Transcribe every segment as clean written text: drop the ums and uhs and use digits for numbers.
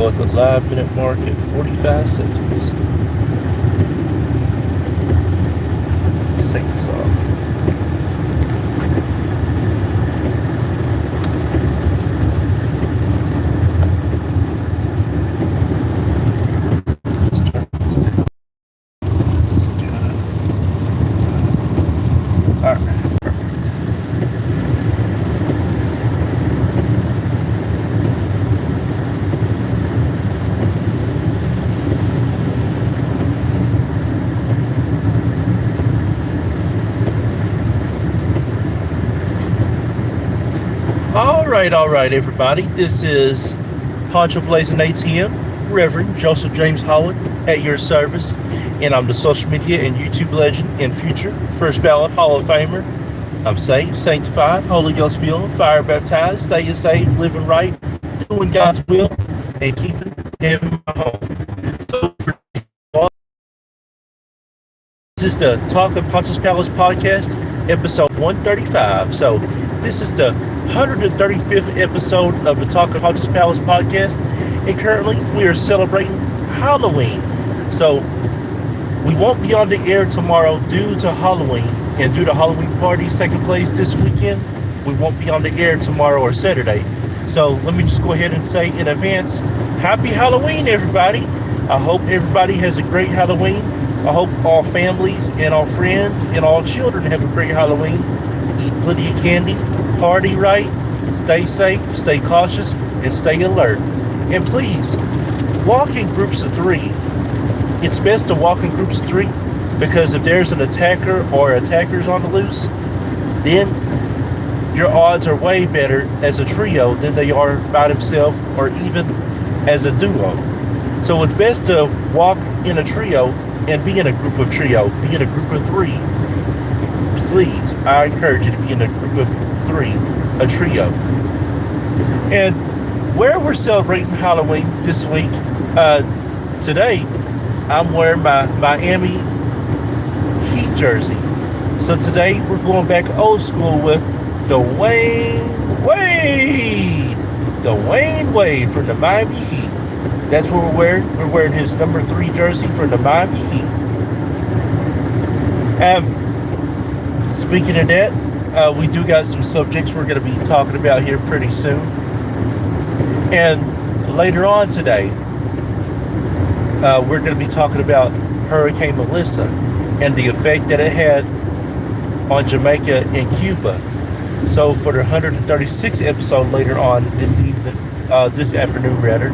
at the live minute mark at 45 seconds. Let's take this off. All right, everybody. This is Poncho Blazing ATM, Reverend Joseph James Holland at your service, and I'm the social media and YouTube legend and future First Ballot Hall of Famer. I'm saved, sanctified, Holy Ghost filled, fire baptized, staying saved, living right, doing God's will, and keeping heaven my home. So, this is the Talk of Poncho's Palace podcast, episode 135. So, this is the 135th episode of the Talk of Poncho's Palace podcast, and currently we are celebrating Halloween. So we won't be on the air tomorrow due to Halloween, and due to Halloween parties taking place this weekend, we won't be on the air tomorrow or Saturday. So let me just go ahead and say in advance, happy Halloween, everybody. I hope everybody has a great Halloween. I hope all families and all friends and all children have a great Halloween. Eat plenty of candy, party right, stay safe, stay cautious, and stay alert. And please, walk in groups of 3. It's best to walk in groups of 3 because if there's an attacker or attackers on the loose, then your odds are way better as a trio than they are by themselves or even as a duo. So it's best to walk in a trio and be in a group of trio, be in a group of 3. Please, I encourage you to be in a group of 3, a trio. And where we're celebrating Halloween this week, today I'm wearing my Miami Heat jersey. So today we're going back old school with Dwayne Wade from the Miami Heat. That's what we're wearing. We're wearing his number 3 jersey for the Miami Heat. Speaking of that, we do got some subjects we're going to be talking about here pretty soon. And later on today, we're going to be talking about Hurricane Melissa and the effect that it had on Jamaica and Cuba. So for the 136th episode later on this afternoon rather,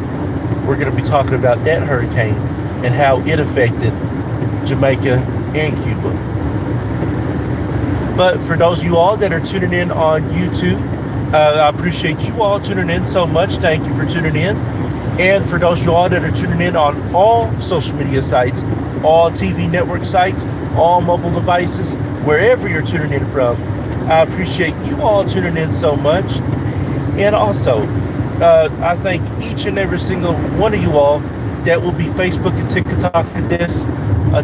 we're going to be talking about that hurricane and how it affected Jamaica and Cuba. But for those of you all that are tuning in on YouTube, I appreciate you all tuning in so much. Thank you for tuning in. And for those of you all that are tuning in on all social media sites, all TV network sites, all mobile devices, wherever you're tuning in from, I appreciate you all tuning in so much. And also, I thank each and every single one of you all that will be Facebook and TikTok for this.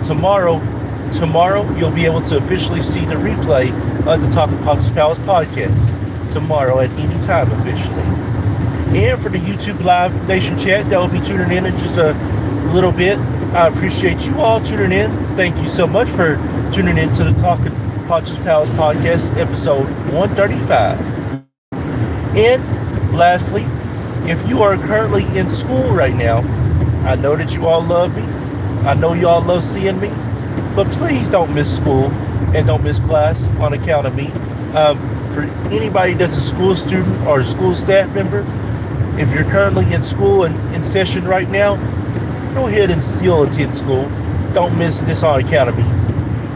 Tomorrow, you'll be able to officially see the replay of the Talk of Poncho's Palace podcast. Tomorrow at any time officially. And for the YouTube Live Nation chat that will be tuning in just a little bit, I appreciate you all tuning in. Thank you so much for tuning in to the Talk of Poncho's Palace podcast, episode 135. And lastly, if you are currently in school right now, I know that you all love me. I know you all love seeing me. But please don't miss school and don't miss class on account of me. For anybody that's a school student or a school staff member, if you're currently in school and in session right now, go ahead and still attend school. Don't miss this on account of me.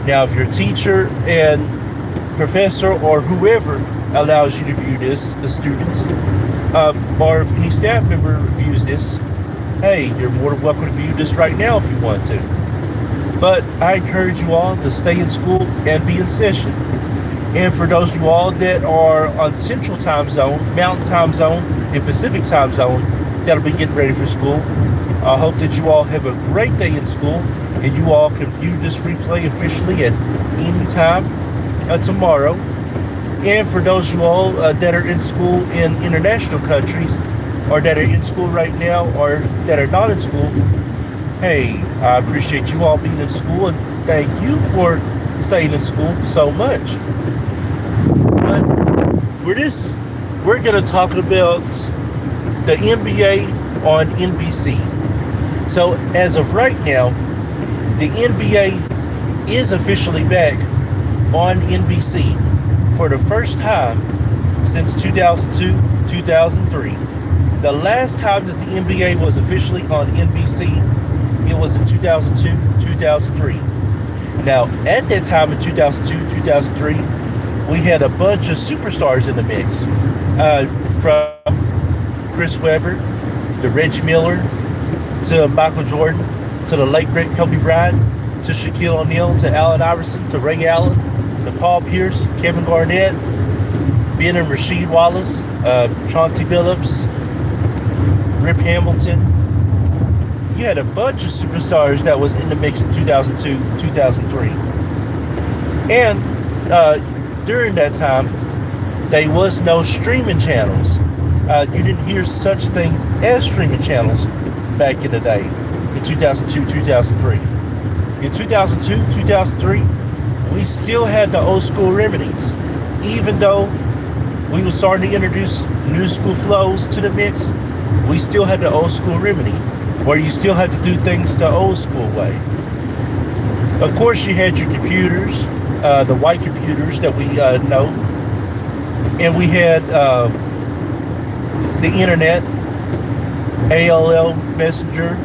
Now, if your teacher and professor or whoever allows you to view this, the students, or if any staff member views this, hey, you're more than welcome to view this right now if you want to. But I encourage you all to stay in school and be in session. And for those of you all that are on Central Time Zone, Mountain Time Zone, and Pacific Time Zone, that'll be getting ready for school, I hope that you all have a great day in school, and you all can view this replay officially at any time tomorrow. And for those of you all that are in school in international countries, or that are in school right now or that are not in school, hey, I appreciate you all being in school and thank you for staying in school so much. But for this, we're going to talk about the NBA on NBC. So as of right now, the NBA is officially back on NBC for the first time since 2002, 2003. The last time that the NBA was officially on NBC, it was in 2002, 2003. Now, at that time in 2002, 2003, we had a bunch of superstars in the mix. From Chris Webber, to Reggie Miller, to Michael Jordan, to the late great Kobe Bryant, to Shaquille O'Neal, to Allen Iverson, to Ray Allen, to Paul Pierce, Kevin Garnett, Ben and Rasheed Wallace, Chauncey Billups, Rip Hamilton. You had a bunch of superstars that was in the mix in 2002, 2003. And during that time, there was no streaming channels. You didn't hear such a thing as streaming channels back in the day in 2002, 2003. In 2002, 2003, we still had the old school remedies. Even though we were starting to introduce new school flows to the mix, we still had the old school remedy, where you still had to do things the old school way. Of course, you had your computers, the white computers that we know, and we had the internet, AOL Messenger.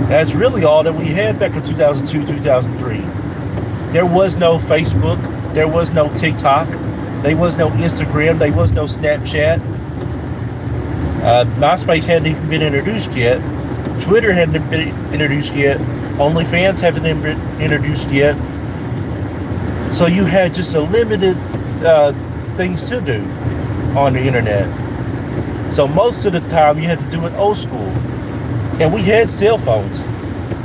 That's really all that we had back in 2002, 2003. There was no Facebook, there was no TikTok, there was no Instagram, there was no Snapchat. MySpace hadn't even been introduced yet. Twitter hadn't been introduced yet. OnlyFans haven't been introduced yet. So you had just a limited things to do on the internet. So most of the time you had to do it old school. And we had cell phones,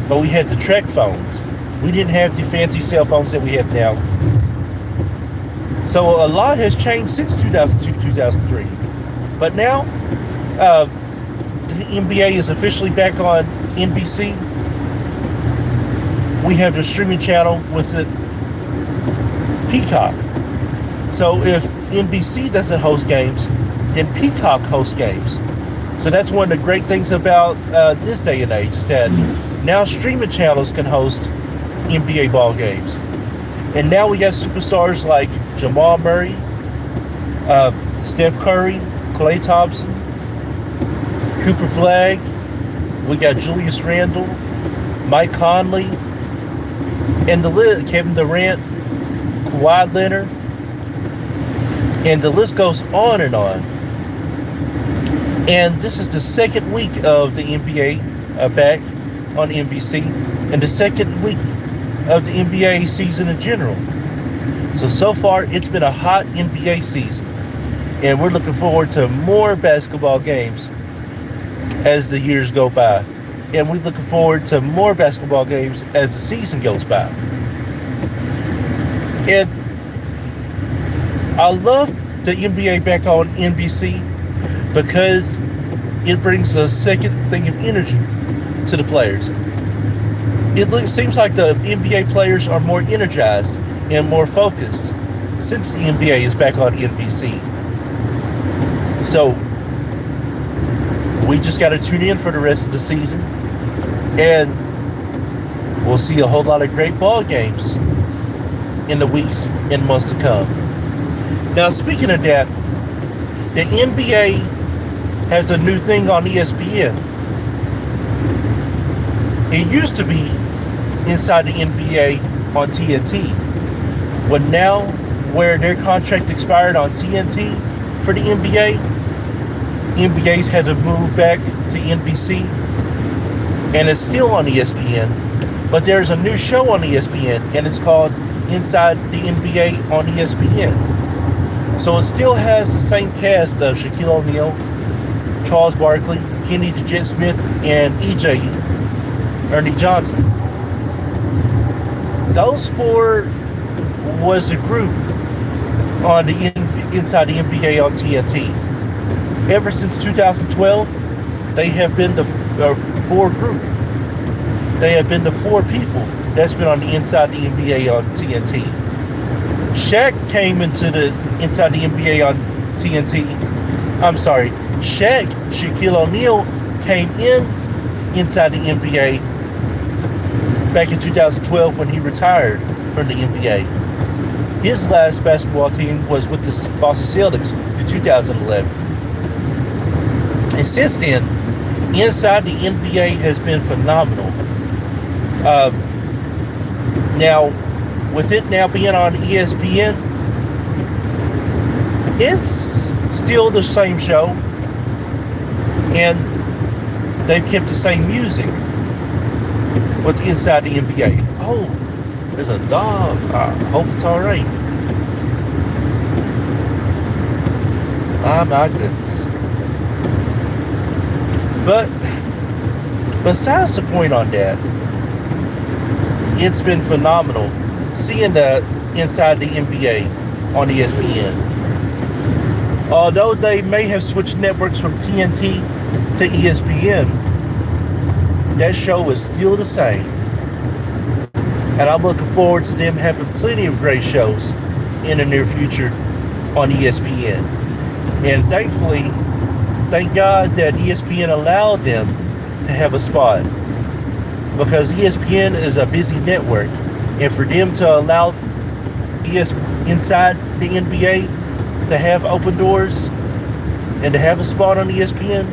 but we had the track phones. We didn't have the fancy cell phones that we have now. So a lot has changed since 2002, 2003. But now, the NBA is officially back on NBC. We have the streaming channel with it, Peacock. So if NBC doesn't host games, then Peacock hosts games. So that's one of the great things about this day and age, is that now streaming channels can host NBA ball games. And now we got superstars like Jamal Murray, Steph Curry, Klay Thompson, Cooper Flagg. We got Julius Randle, Mike Conley, and the list, Kevin Durant, Kawhi Leonard, and the list goes on and on. And this is the second week of the NBA back on NBC, and the second week of the NBA season in general. So far, it's been a hot NBA season, and we're looking forward to more basketball games as the years go by. And we're looking forward to more basketball games as the season goes by. And I love the NBA back on NBC because it brings a second thing of energy to the players. It seems like the NBA players are more energized and more focused since the NBA is back on NBC. So we just got to tune in for the rest of the season, and we'll see a whole lot of great ball games in the weeks and months to come. Now, speaking of that, the NBA has a new thing on ESPN. It used to be Inside the NBA on TNT. But now, where their contract expired on TNT for the NBA, NBA's had to move back to NBC, and it's still on ESPN. But there's a new show on ESPN, and it's called Inside the NBA on ESPN. So it still has the same cast of Shaquille O'Neal, Charles Barkley, Kenny the Jet Smith, and EJ, Ernie Johnson. Those four was a group on the Inside the NBA on TNT. Ever since 2012, they have been the four group. They have been the four people that's been on the Inside the NBA on TNT. Shaq came into the Inside the NBA on TNT. I'm sorry, Shaquille O'Neal came inside the NBA back in 2012 when he retired from the NBA. His last basketball team was with the Boston Celtics in 2011. And since then, inside the NBA has been phenomenal. Now, with it now being on ESPN, it's still the same show, and they've kept the same music with Inside the NBA. Oh, there's a dog. I hope it's all right. Oh my goodness. But besides the point on that, it's been phenomenal seeing the Inside the NBA on ESPN. Although they may have switched networks from TNT to ESPN, that show is still the same. And I'm looking forward to them having plenty of great shows in the near future on ESPN. And thankfully, thank God that ESPN allowed them to have a spot, because ESPN is a busy network, and for them to allow Inside the NBA to have open doors and to have a spot on ESPN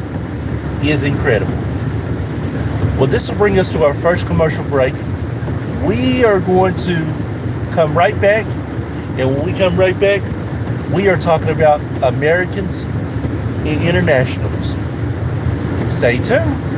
is incredible. Well, this will bring us to our first commercial break. We are going to come right back, and when we come right back, we are talking about Americans and internationals. Stay tuned.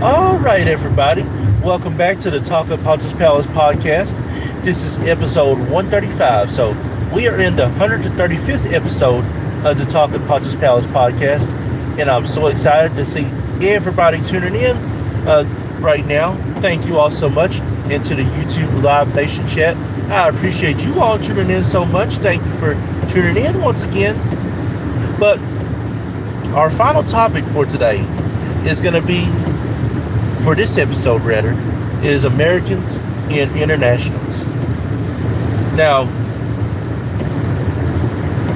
Alright, everybody, welcome back to the Talk of Poncho's Palace podcast. This is episode 135, so we are in the 135th episode of the Talk of Poncho's Palace podcast, and I'm so excited to see everybody tuning in right now. Thank you all so much, and to the YouTube Live Nation chat, I appreciate you all tuning in so much. Thank you for tuning in once again. But our final topic for today is going to be, for this episode rather, is Americans and internationals. Now,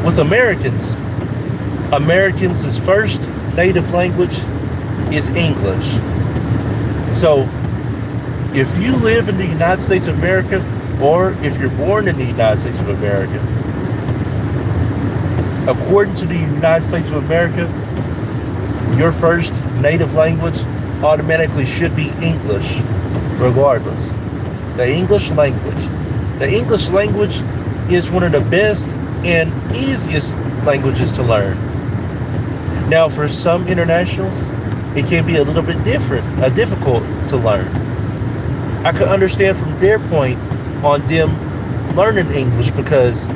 with Americans' first native language is English. So, if you live in the United States of America, or if you're born in the United States of America, according to the United States of America, your first native language automatically should be English, regardless. The English language. The English language is one of the best and easiest languages to learn. Now, for some internationals, it can be a little bit difficult to learn. I could understand from their point on them learning English, because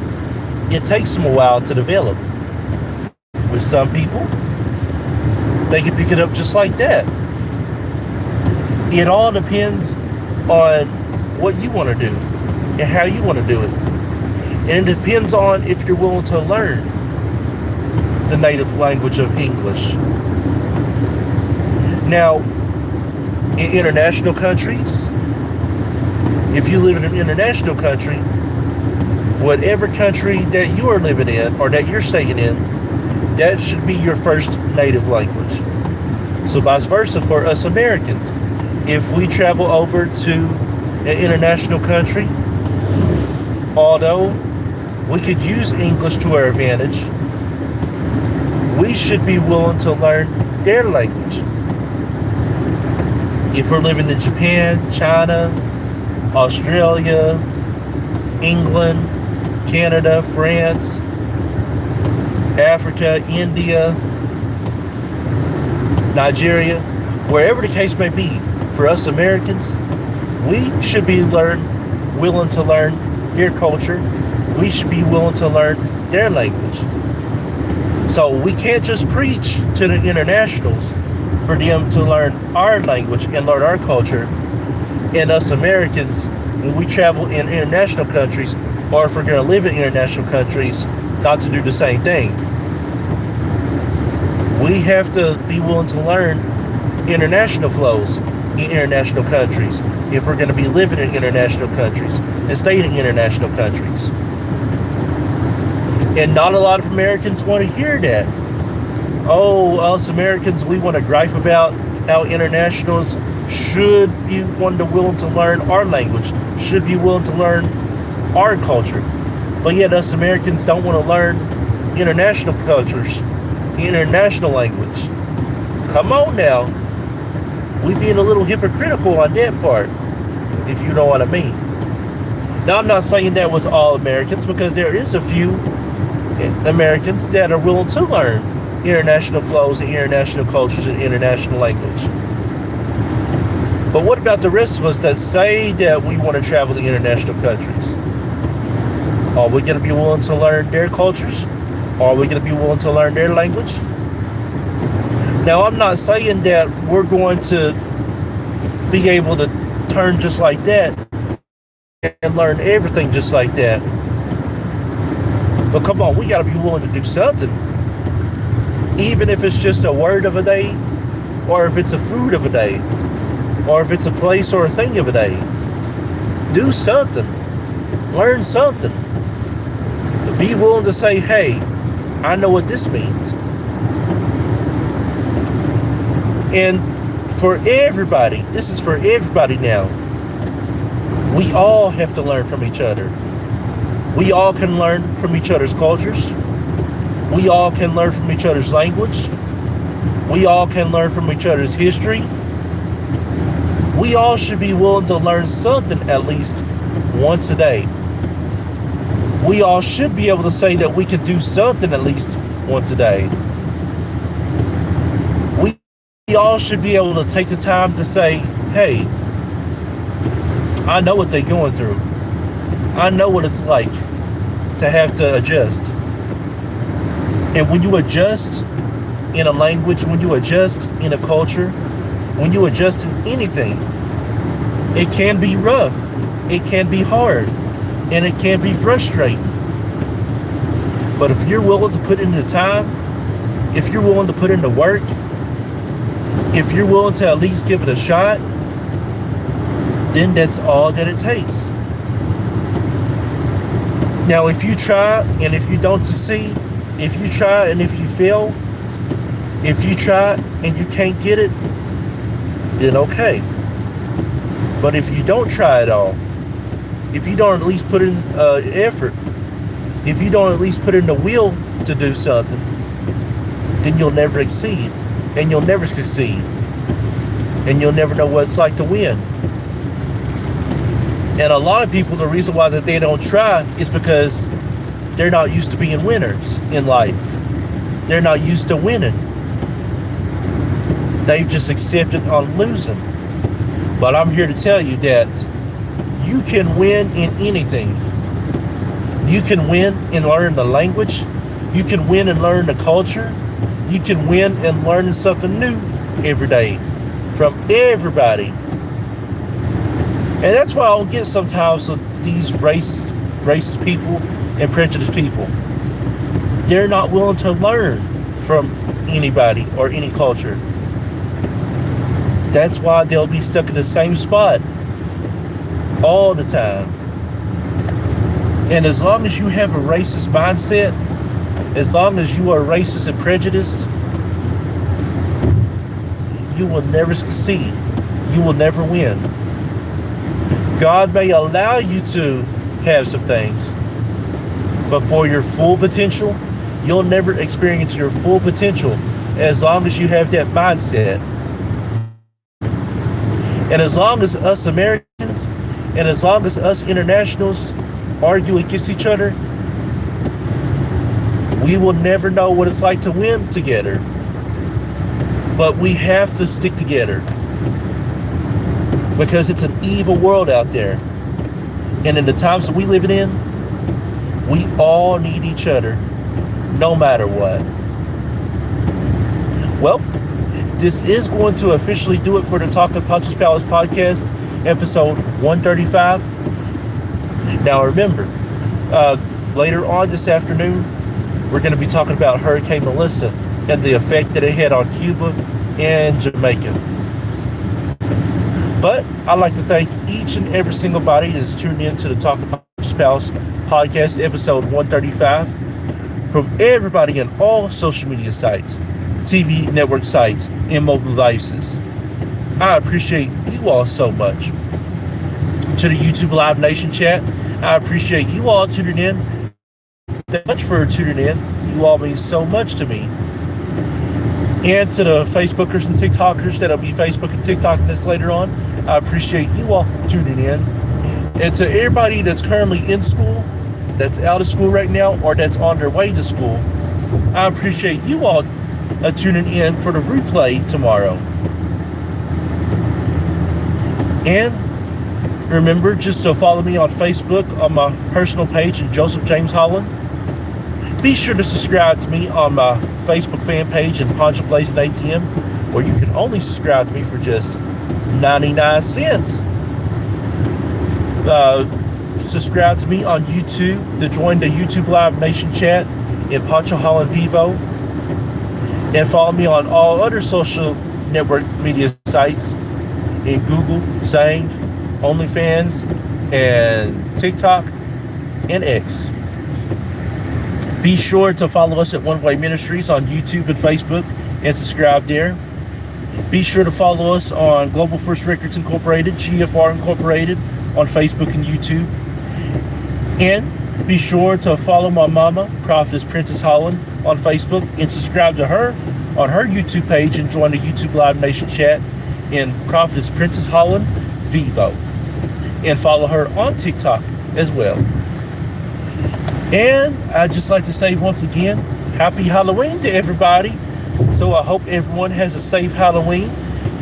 it takes them a while to develop. With some people, they can pick it up just like that. It all depends on what you want to do and how you want to do it. And it depends on if you're willing to learn the native language of English. Now, in international countries, if you live in an international country, whatever country that you are living in or that you're staying in, that should be your first native language. So vice versa for us Americans. If we travel over to an international country, although we could use English to our advantage, we should be willing to learn their language. If we're living in Japan, China, Australia, England, Canada, France, Africa, India, Nigeria, wherever the case may be, for us Americans, we should be willing to learn their culture. We should be willing to learn their language. So we can't just preach to the internationals for them to learn our language and learn our culture, and us Americans, when we travel in international countries, or if we're going to live in international countries, not to do the same thing. We have to be willing to learn international flows in international countries if we're going to be living in international countries and staying in international countries. And not a lot of Americans want to hear that. Oh, us Americans, we want to gripe about how internationals should be willing to learn our language, should be willing to learn our culture. But yet us Americans don't want to learn international cultures, international language. Come on now. We being a little hypocritical on that part, if you know what I mean. Now, I'm not saying that with all Americans, because there is a few Americans that are willing to learn international flows and international cultures and international language. But what about the rest of us that say that we want to travel to international countries? Are we going to be willing to learn their cultures? Are we going to be willing to learn their language? Now, I'm not saying that we're going to be able to turn just like that and learn everything just like that. But come on, we got to be willing to do something. Even if it's just a word of a day, or if it's a food of a day, or if it's a place or a thing of a day. Do something. Learn something. Be willing to say, hey, I know what this means. And for everybody, this is for everybody now. We all have to learn from each other. We all can learn from each other's cultures. We all can learn from each other's language. We all can learn from each other's history. We all should be willing to learn something at least once a day. We all should be able to say that we can do something at least once a day. We all should be able to take the time to say, hey, I know what they're going through. I know what it's like to have to adjust. And when you adjust in a language, when you adjust in a culture, when you adjust in anything, it can be rough, it can be hard, and it can be frustrating. But if you're willing to put in the time, if you're willing to put in the work, if you're willing to at least give it a shot, then that's all that it takes. Now, if you try and if you don't succeed, if you try and if you fail, if you try and you can't get it, then okay. But if you don't try at all, if you don't at least put in effort, if you don't at least put in the will to do something, then you'll never exceed, and you'll never succeed, and you'll never know what it's like to win. And a lot of people, the reason why that they don't try is because they're not used to being winners in life. They're not used to winning. They've just accepted on losing. But I'm here to tell you that you can win in anything. You can win and learn the language. You can win and learn the culture. You can win and learn something new every day from everybody. And that's why I don't get sometimes with these racist people and prejudiced people. They're not willing to learn from anybody or any culture. That's why they'll be stuck in the same spot all the time. And as long as you have a racist mindset, as long as you are racist and prejudiced, you will never succeed. You will never win. God may allow you to have some things, but for your full potential, you'll never experience your full potential as long as you have that mindset. And as long as us Americans and as long as us internationals argue against each other, we will never know what it's like to win together. But we have to stick together because it's an evil world out there. And in the times that we live in, we all need each other, no matter what. Well, this is going to officially do it for the Talking Poncho's Palace podcast, episode 135. Now remember, later on this afternoon, we're going to be talking about Hurricane Melissa and the effect that it had on Cuba and Jamaica. But I'd like to thank each and every single body that's tuned in to the Talking Poncho's Palace podcast, episode 135, from everybody on all social media sites, TV network sites, and mobile devices. I appreciate you all so much. To the YouTube Live Nation chat, I appreciate you all tuning in. Thank you much for tuning in. You all mean so much to me. And to the Facebookers and TikTokers that'll be Facebook and TikToking this later on, I appreciate you all tuning in. And to everybody that's currently in school, that's out of school right now, or that's on their way to school, I appreciate you all tuning in for the replay tomorrow. And remember just to follow me on Facebook on my personal page, Joseph James Holland. Be sure to subscribe to me on my Facebook fan page and Poncho Plays an ATM, where you can only subscribe to me for just 99 cents. Subscribe to me on YouTube to join the YouTube Live Nation chat in Poncho Holland Vivo. And follow me on all other social network media sites in Google, Zang, OnlyFans, and TikTok, and X. Be sure to follow us at One Way Ministries on YouTube and Facebook and subscribe there. Be sure to follow us on Global First Records Incorporated, GFR Incorporated on Facebook and YouTube. And be sure to follow my mama, Prophetess Princess Holland, on Facebook and subscribe to her on her YouTube page and join the YouTube Live Nation chat in Prophetess Princess Holland Vivo. And follow her on TikTok as well. And I'd just like to say once again, happy Halloween to everybody. So I hope everyone has a safe Halloween.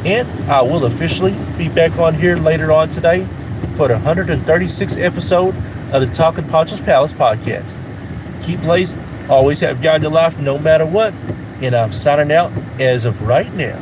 And I will officially be back on here later on today for the 136th episode of the Talking Poncho's Palace podcast. Keep blazing. Always have God in your life no matter what. And I'm signing out as of right now.